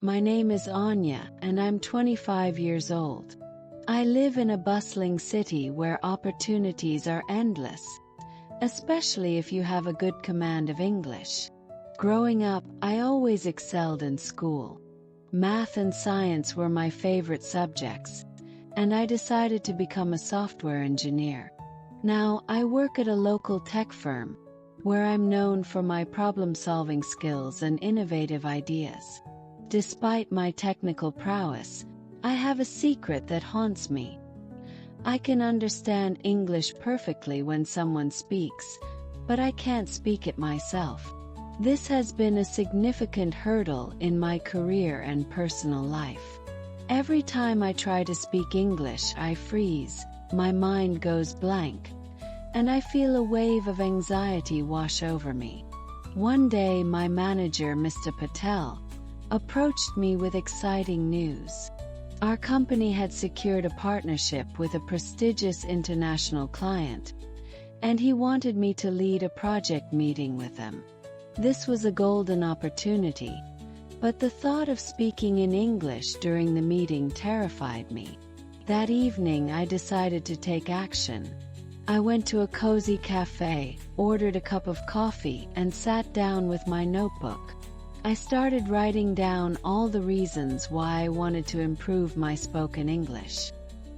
My name is Anya, and I'm 25 years old. I live in a bustling city where opportunities are endless, especially if you have a good command of English. Growing up, I always excelled in school. Math and science were my favorite subjects, and I decided to become a software engineer. Now, I work at a local tech firm, where I'm known for my problem-solving skills and innovative ideas. Despite my technical prowess, I have a secret that haunts me. I can understand English perfectly when someone speaks, but I can't speak it myself. This has been a significant hurdle in my career and personal life. Every time I try to speak English, I freeze, my mind goes blank, and I feel a wave of anxiety wash over me. One day, my manager, Mr. Patel, approached me with exciting news. Our company had secured a partnership with a prestigious international client, and he wanted me to lead a project meeting with them. This was a golden opportunity, but the thought of speaking in English during the meeting terrified me. That evening, I decided to take action. I went to a cozy cafe, ordered a cup of coffee, and sat down with my notebook. I started writing down all the reasons why I wanted to improve my spoken English.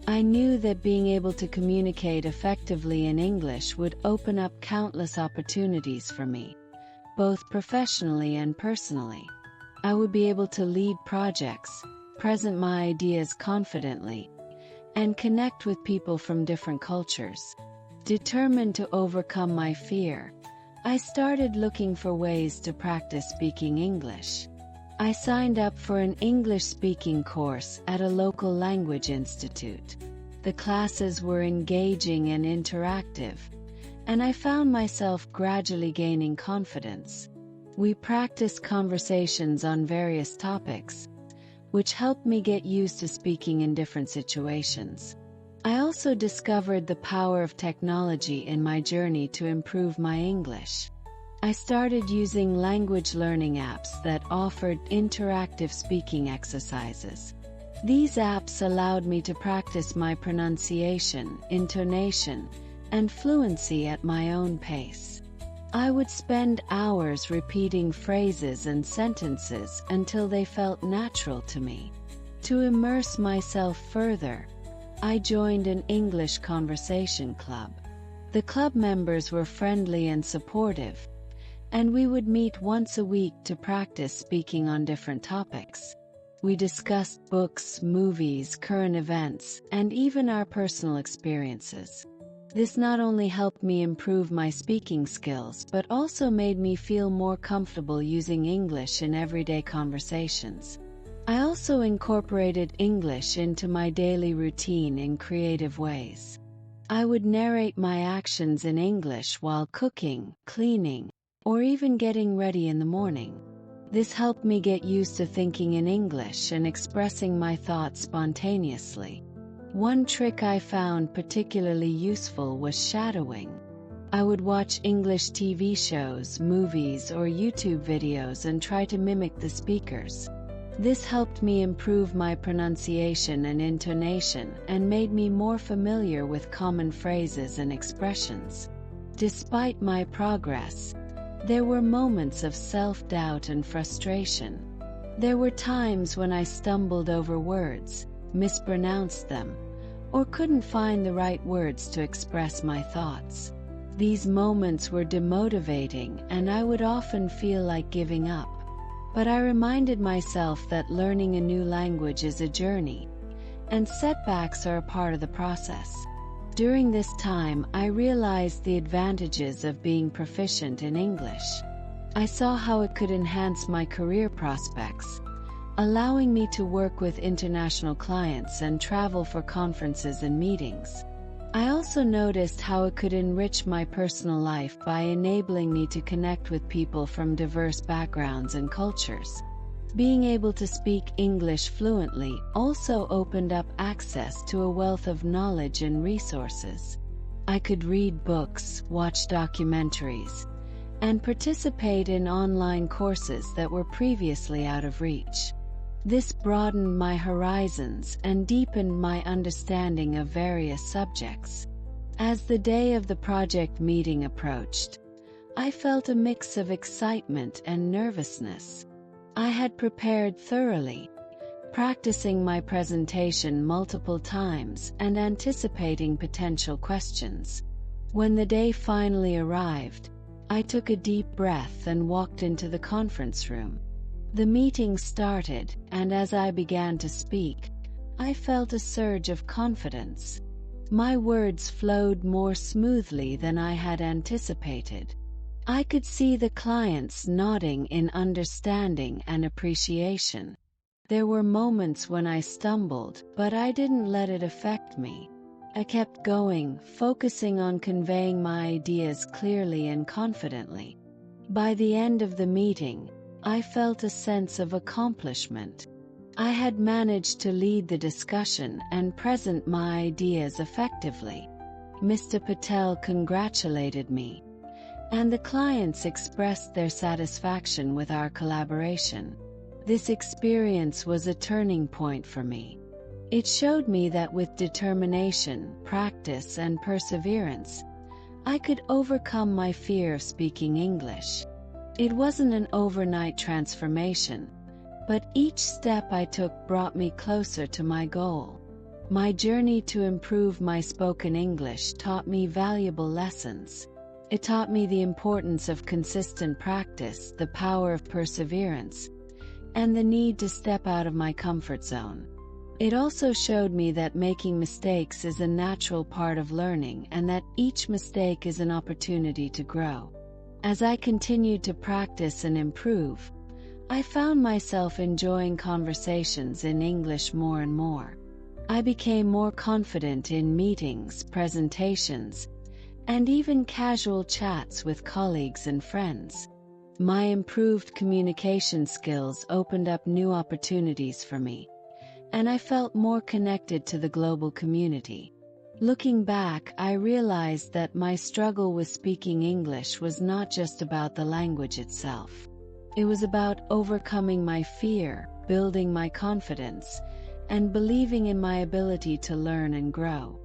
I knew that being able to communicate effectively in English would open up countless opportunities for me, both professionally and personally. I would be able to lead projects, present my ideas confidently, and connect with people from different cultures. Determined to overcome my fear, I started looking for ways to practice speaking English. I signed up for an English-speaking course at a local language institute. The classes were engaging and interactive, and I found myself gradually gaining confidence. We practiced conversations on various topics, which helped me get used to speaking in different situations. I also discovered the power of technology in my journey to improve my English. I started using language learning apps that offered interactive speaking exercises. These apps allowed me to practice my pronunciation, intonation, and fluency at my own pace. I would spend hours repeating phrases and sentences until they felt natural to me. To immerse myself further, I joined an English conversation club. The club members were friendly and supportive, and we would meet once a week to practice speaking on different topics. We discussed books, movies, current events, and even our personal experiences. This not only helped me improve my speaking skills, but also made me feel more comfortable using English in everyday conversations. I also incorporated English into my daily routine in creative ways. I would narrate my actions in English while cooking, cleaning, or even getting ready in the morning. This helped me get used to thinking in English and expressing my thoughts spontaneously. One trick I found particularly useful was shadowing. I would watch English TV shows, movies, or YouTube videos and try to mimic the speakers. This helped me improve my pronunciation and intonation and made me more familiar with common phrases and expressions. Despite my progress, there were moments of self-doubt and frustration. There were times when I stumbled over words, mispronounced them, or couldn't find the right words to express my thoughts. These moments were demotivating, and I would often feel like giving up. But I reminded myself that learning a new language is a journey, and setbacks are a part of the process. During this time, I realized the advantages of being proficient in English. I saw how it could enhance my career prospects, allowing me to work with international clients and travel for conferences and meetings. I also noticed how it could enrich my personal life by enabling me to connect with people from diverse backgrounds and cultures. Being able to speak English fluently also opened up access to a wealth of knowledge and resources. I could read books, watch documentaries, and participate in online courses that were previously out of reach. This broadened my horizons and deepened my understanding of various subjects. As the day of the project meeting approached, I felt a mix of excitement and nervousness. I had prepared thoroughly, practicing my presentation multiple times and anticipating potential questions. When the day finally arrived, I took a deep breath and walked into the conference room. The meeting started, and as I began to speak, I felt a surge of confidence. My words flowed more smoothly than I had anticipated. I could see the clients nodding in understanding and appreciation. There were moments when I stumbled, but I didn't let it affect me. I kept going, focusing on conveying my ideas clearly and confidently. By the end of the meeting, I felt a sense of accomplishment. I had managed to lead the discussion and present my ideas effectively. Mr. Patel congratulated me, and the clients expressed their satisfaction with our collaboration. This experience was a turning point for me. It showed me that with determination, practice, and perseverance, I could overcome my fear of speaking English. It wasn't an overnight transformation, but each step I took brought me closer to my goal. My journey to improve my spoken English taught me valuable lessons. It taught me the importance of consistent practice, the power of perseverance, and the need to step out of my comfort zone. It also showed me that making mistakes is a natural part of learning and that each mistake is an opportunity to grow. As I continued to practice and improve, I found myself enjoying conversations in English more and more. I became more confident in meetings, presentations, and even casual chats with colleagues and friends. My improved communication skills opened up new opportunities for me, and I felt more connected to the global community. Looking back, I realized that my struggle with speaking English was not just about the language itself. It was about overcoming my fear, building my confidence, and believing in my ability to learn and grow.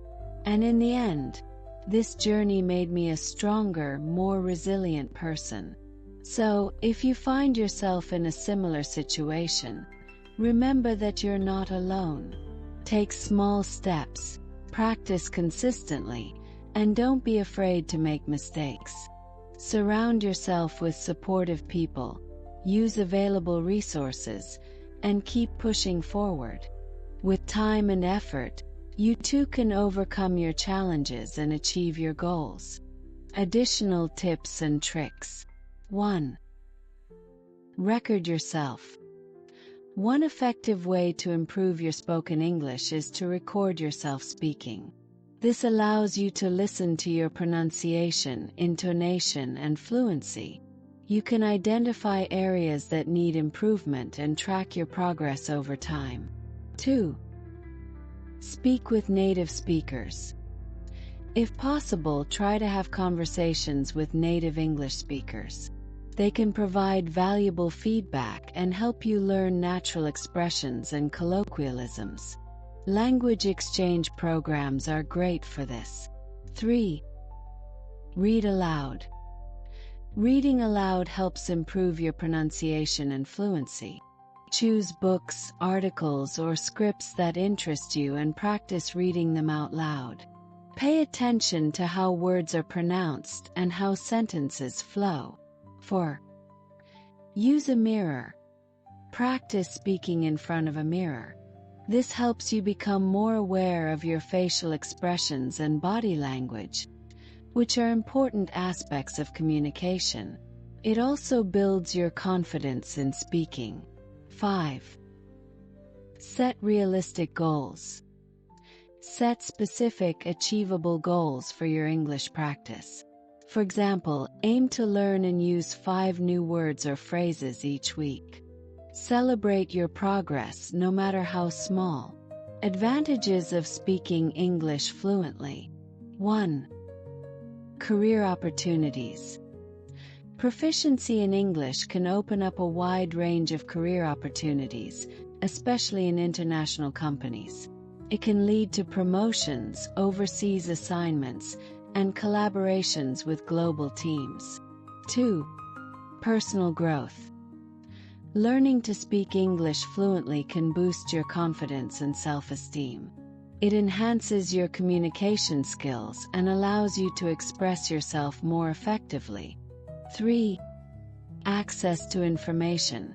And in the end, this journey made me a stronger, more resilient person. So, if you find yourself in a similar situation, remember that you're not alone. Take small steps, practice consistently, and don't be afraid to make mistakes. Surround yourself with supportive people, use available resources, and keep pushing forward. With time and effort, you too can overcome your challenges and achieve your goals. Additional tips and tricks. 1. Record yourself. One effective way to improve your spoken English is to record yourself speaking. This allows you to listen to your pronunciation, intonation, and fluency. You can identify areas that need improvement and track your progress over time. 2. Speak with native speakers. If possible, try to have conversations with native English speakers. They can provide valuable feedback and help you learn natural expressions and colloquialisms. Language exchange programs are great for this. 3. Read aloud. Reading aloud helps improve your pronunciation and fluency. Choose books, articles, or scripts that interest you and practice reading them out loud. Pay attention to how words are pronounced and how sentences flow. 4. Use a mirror. Practice speaking in front of a mirror. This helps you become more aware of your facial expressions and body language, which are important aspects of communication. It also builds your confidence in speaking. 5. Set realistic goals. Set specific, achievable goals for your English practice. For example, aim to learn and use 5 new words or phrases each week. Celebrate your progress, no matter how small. Advantages of speaking English fluently. 1. Career opportunities. Proficiency in English can open up a wide range of career opportunities, especially in international companies. It can lead to promotions, overseas assignments, and collaborations with global teams. 2. Personal growth. Learning to speak English fluently can boost your confidence and self-esteem. It enhances your communication skills and allows you to express yourself more effectively. 3. Access to information.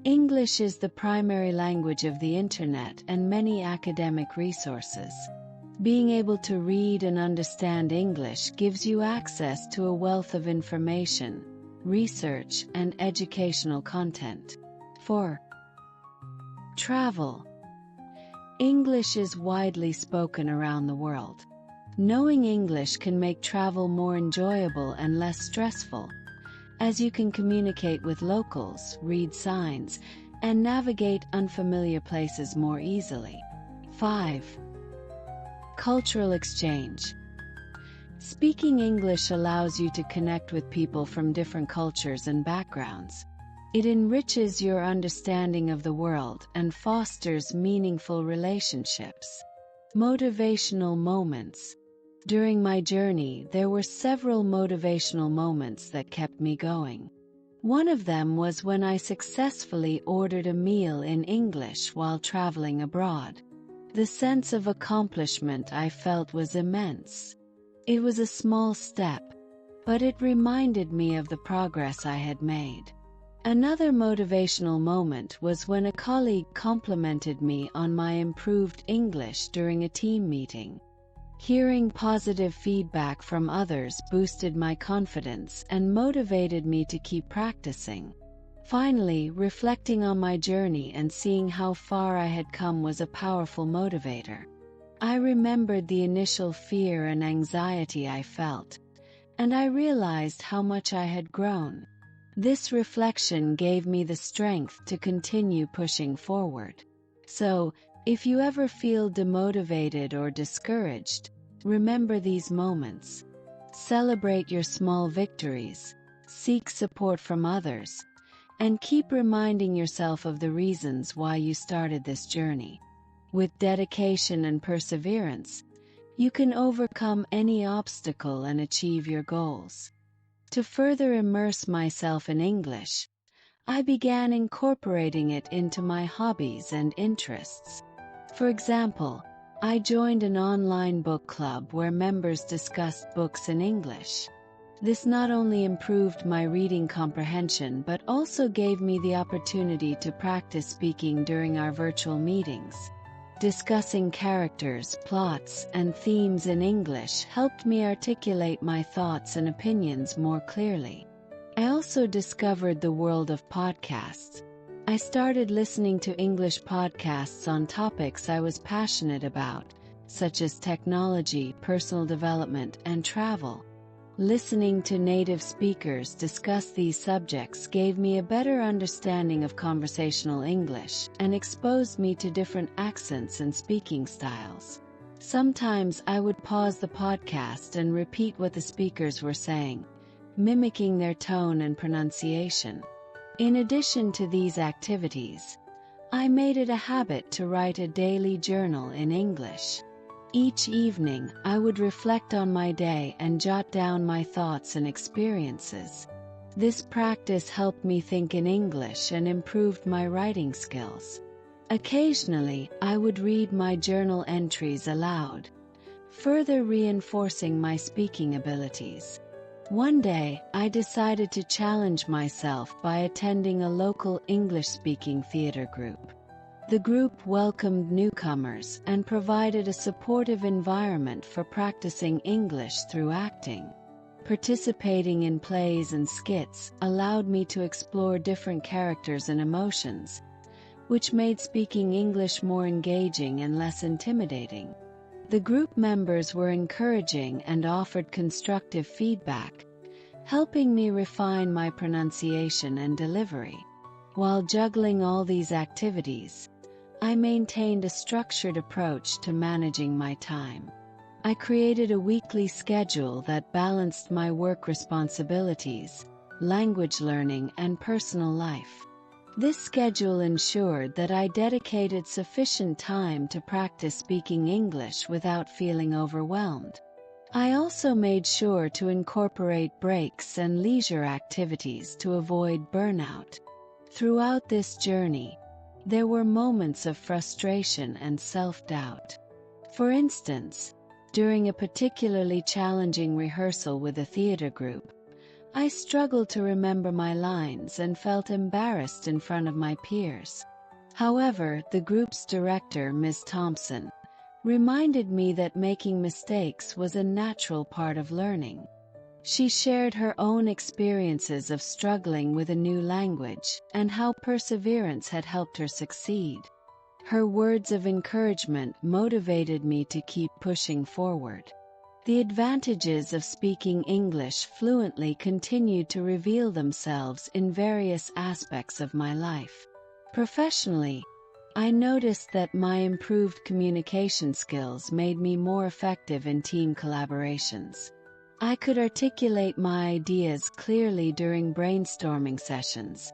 English is the primary language of the Internet and many academic resources. Being able to read and understand English gives you access to a wealth of information, research, and educational content. 4. Travel. English is widely spoken around the world. Knowing English can make travel more enjoyable and less stressful, as you can communicate with locals, read signs, and navigate unfamiliar places more easily. 5. Cultural exchange. Speaking English allows you to connect with people from different cultures and backgrounds. It enriches your understanding of the world and fosters meaningful relationships. Motivational moments. During my journey, there were several motivational moments that kept me going. One of them was when I successfully ordered a meal in English while traveling abroad. The sense of accomplishment I felt was immense. It was a small step, but it reminded me of the progress I had made. Another motivational moment was when a colleague complimented me on my improved English during a team meeting. Hearing positive feedback from others boosted my confidence and motivated me to keep practicing. Finally, reflecting on my journey and seeing how far I had come was a powerful motivator. I remembered the initial fear and anxiety I felt, and I realized how much I had grown. This reflection gave me the strength to continue pushing forward. So, if you ever feel demotivated or discouraged, remember these moments. Celebrate your small victories, seek support from others, and keep reminding yourself of the reasons why you started this journey. With dedication and perseverance, you can overcome any obstacle and achieve your goals. To further immerse myself in English, I began incorporating it into my hobbies and interests. For example, I joined an online book club where members discussed books in English. This not only improved my reading comprehension but also gave me the opportunity to practice speaking during our virtual meetings. Discussing characters, plots, and themes in English helped me articulate my thoughts and opinions more clearly. I also discovered the world of podcasts. I started listening to English podcasts on topics I was passionate about, such as technology, personal development, and travel. Listening to native speakers discuss these subjects gave me a better understanding of conversational English and exposed me to different accents and speaking styles. Sometimes I would pause the podcast and repeat what the speakers were saying, mimicking their tone and pronunciation. In addition to these activities, I made it a habit to write a daily journal in English. Each evening, I would reflect on my day and jot down my thoughts and experiences. This practice helped me think in English and improved my writing skills. Occasionally, I would read my journal entries aloud, further reinforcing my speaking abilities. One day, I decided to challenge myself by attending a local English-speaking theater group. The group welcomed newcomers and provided a supportive environment for practicing English through acting. Participating in plays and skits allowed me to explore different characters and emotions, which made speaking English more engaging and less intimidating. The group members were encouraging and offered constructive feedback, helping me refine my pronunciation and delivery. While juggling all these activities, I maintained a structured approach to managing my time. I created a weekly schedule that balanced my work responsibilities, language learning, and personal life. This schedule ensured that I dedicated sufficient time to practice speaking English without feeling overwhelmed. I also made sure to incorporate breaks and leisure activities to avoid burnout. Throughout this journey, there were moments of frustration and self-doubt. For instance, during a particularly challenging rehearsal with a theater group, I struggled to remember my lines and felt embarrassed in front of my peers. However, the group's director, Ms. Thompson, reminded me that making mistakes was a natural part of learning. She shared her own experiences of struggling with a new language and how perseverance had helped her succeed. Her words of encouragement motivated me to keep pushing forward. The advantages of speaking English fluently continued to reveal themselves in various aspects of my life. Professionally, I noticed that my improved communication skills made me more effective in team collaborations. I could articulate my ideas clearly during brainstorming sessions,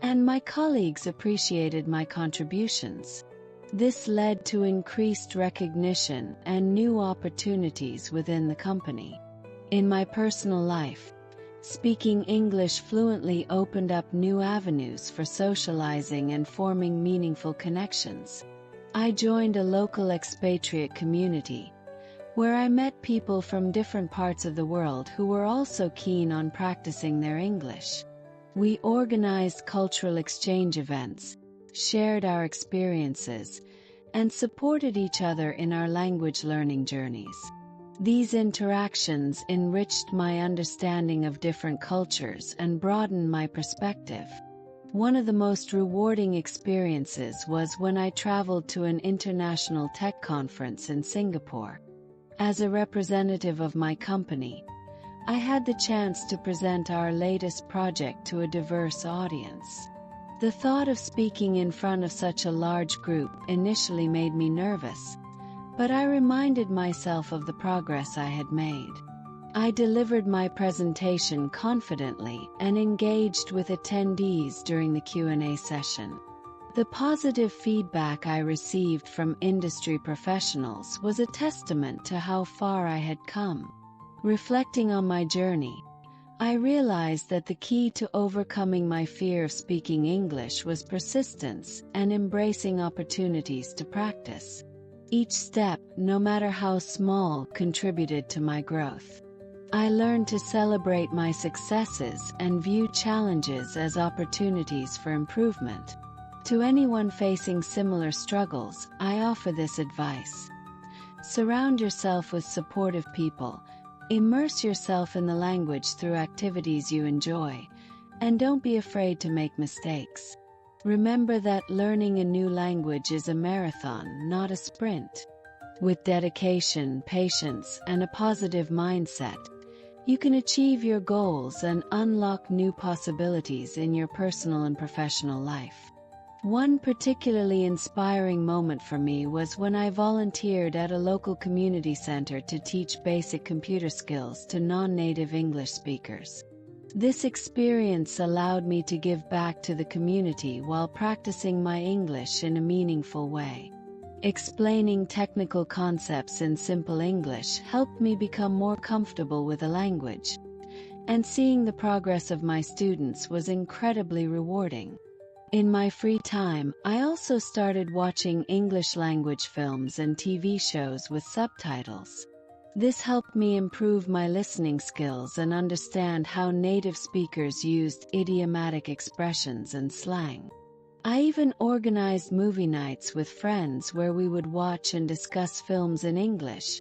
and my colleagues appreciated my contributions. This led to increased recognition and new opportunities within the company. In my personal life, speaking English fluently opened up new avenues for socializing and forming meaningful connections. I joined a local expatriate community, where I met people from different parts of the world who were also keen on practicing their English. We organized cultural exchange events, shared our experiences, and supported each other in our language learning journeys. These interactions enriched my understanding of different cultures and broadened my perspective. One of the most rewarding experiences was when I traveled to an international tech conference in Singapore. As a representative of my company, I had the chance to present our latest project to a diverse audience. The thought of speaking in front of such a large group initially made me nervous, but I reminded myself of the progress I had made. I delivered my presentation confidently and engaged with attendees during the Q&A session. The positive feedback I received from industry professionals was a testament to how far I had come. Reflecting on my journey, I realized that the key to overcoming my fear of speaking English was persistence and embracing opportunities to practice. Each step, no matter how small, contributed to my growth. I learned to celebrate my successes and view challenges as opportunities for improvement. To anyone facing similar struggles, I offer this advice. Surround yourself with supportive people. Immerse yourself in the language through activities you enjoy, and don't be afraid to make mistakes. Remember that learning a new language is a marathon, not a sprint. With dedication, patience, and a positive mindset, you can achieve your goals and unlock new possibilities in your personal and professional life. One particularly inspiring moment for me was when I volunteered at a local community center to teach basic computer skills to non-native English speakers. This experience allowed me to give back to the community while practicing my English in a meaningful way. Explaining technical concepts in simple English helped me become more comfortable with the language, and seeing the progress of my students was incredibly rewarding. In my free time, I also started watching English language films and TV shows with subtitles. This helped me improve my listening skills and understand how native speakers used idiomatic expressions and slang. I even organized movie nights with friends where we would watch and discuss films in English,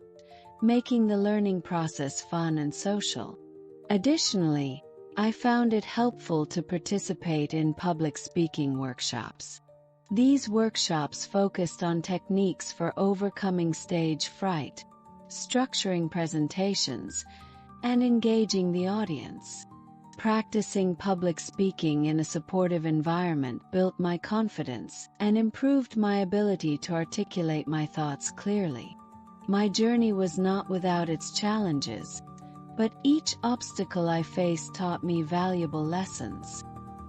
making the learning process fun and social. Additionally, I found it helpful to participate in public speaking workshops. These workshops focused on techniques for overcoming stage fright, structuring presentations, and engaging the audience. Practicing public speaking in a supportive environment built my confidence and improved my ability to articulate my thoughts clearly. My journey was not without its challenges, but each obstacle I faced taught me valuable lessons.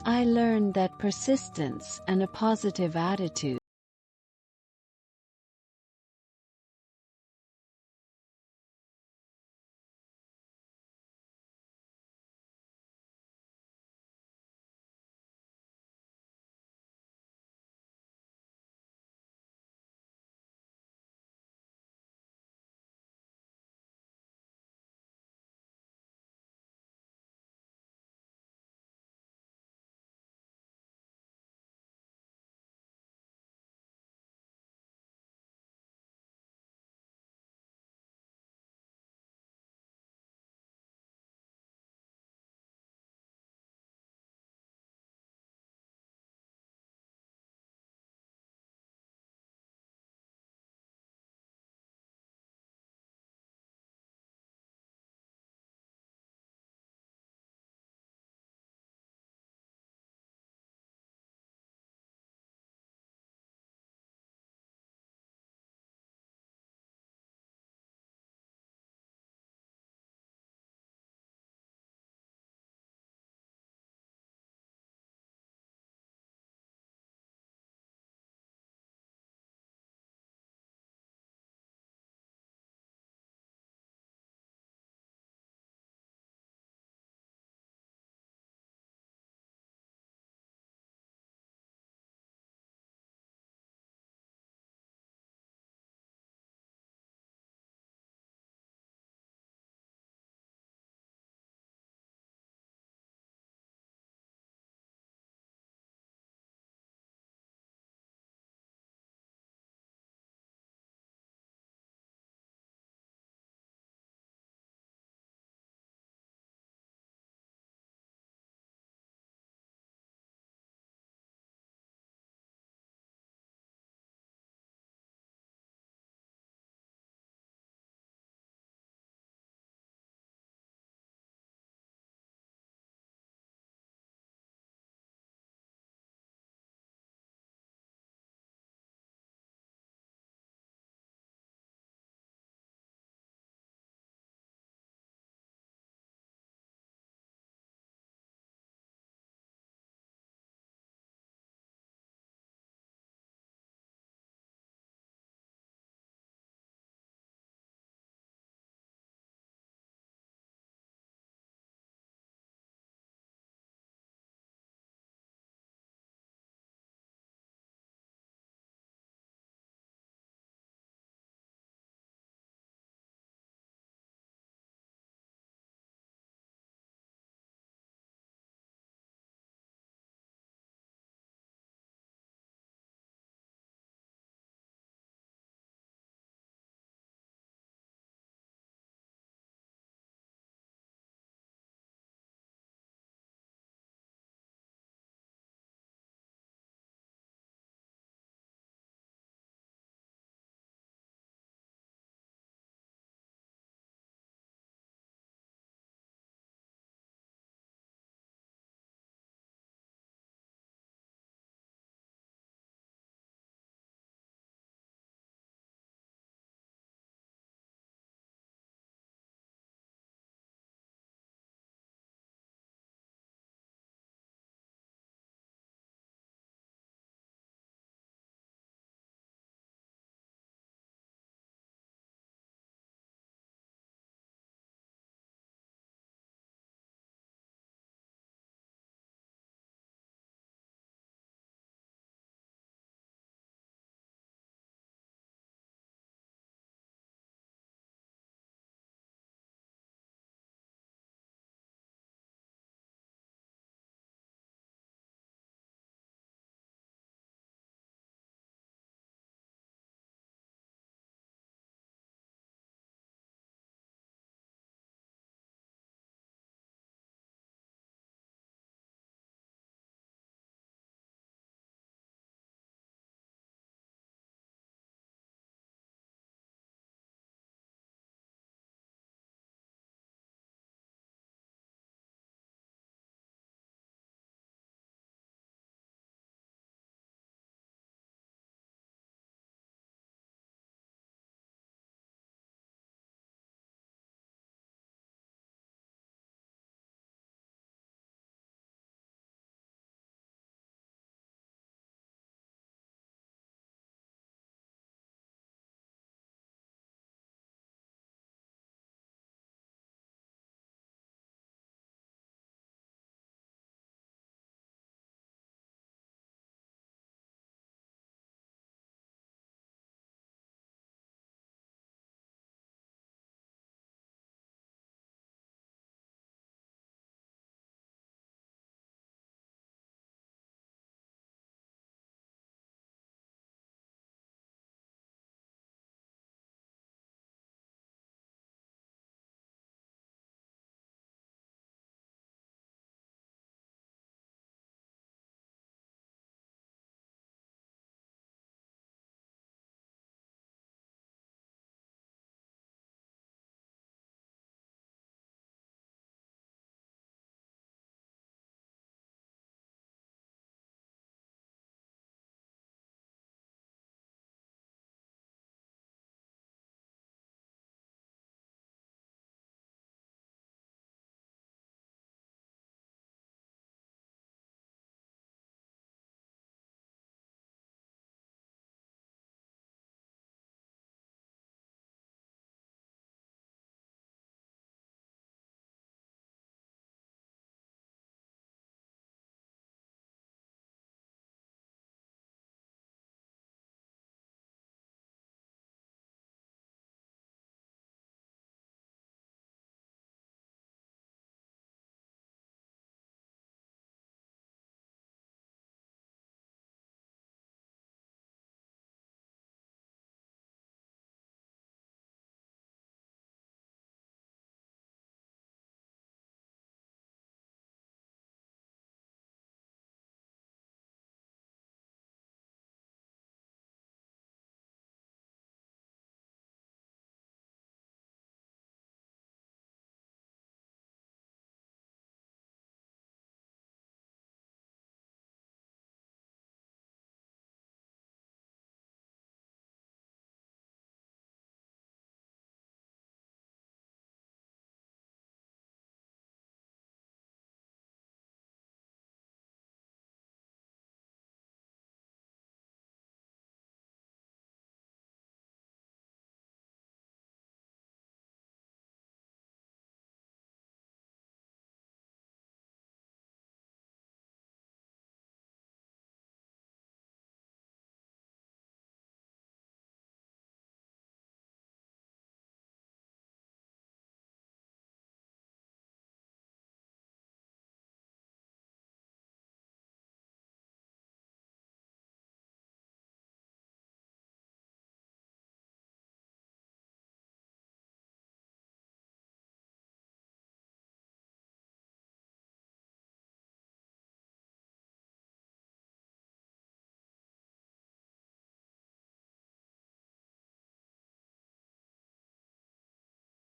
I learned that persistence and a positive attitude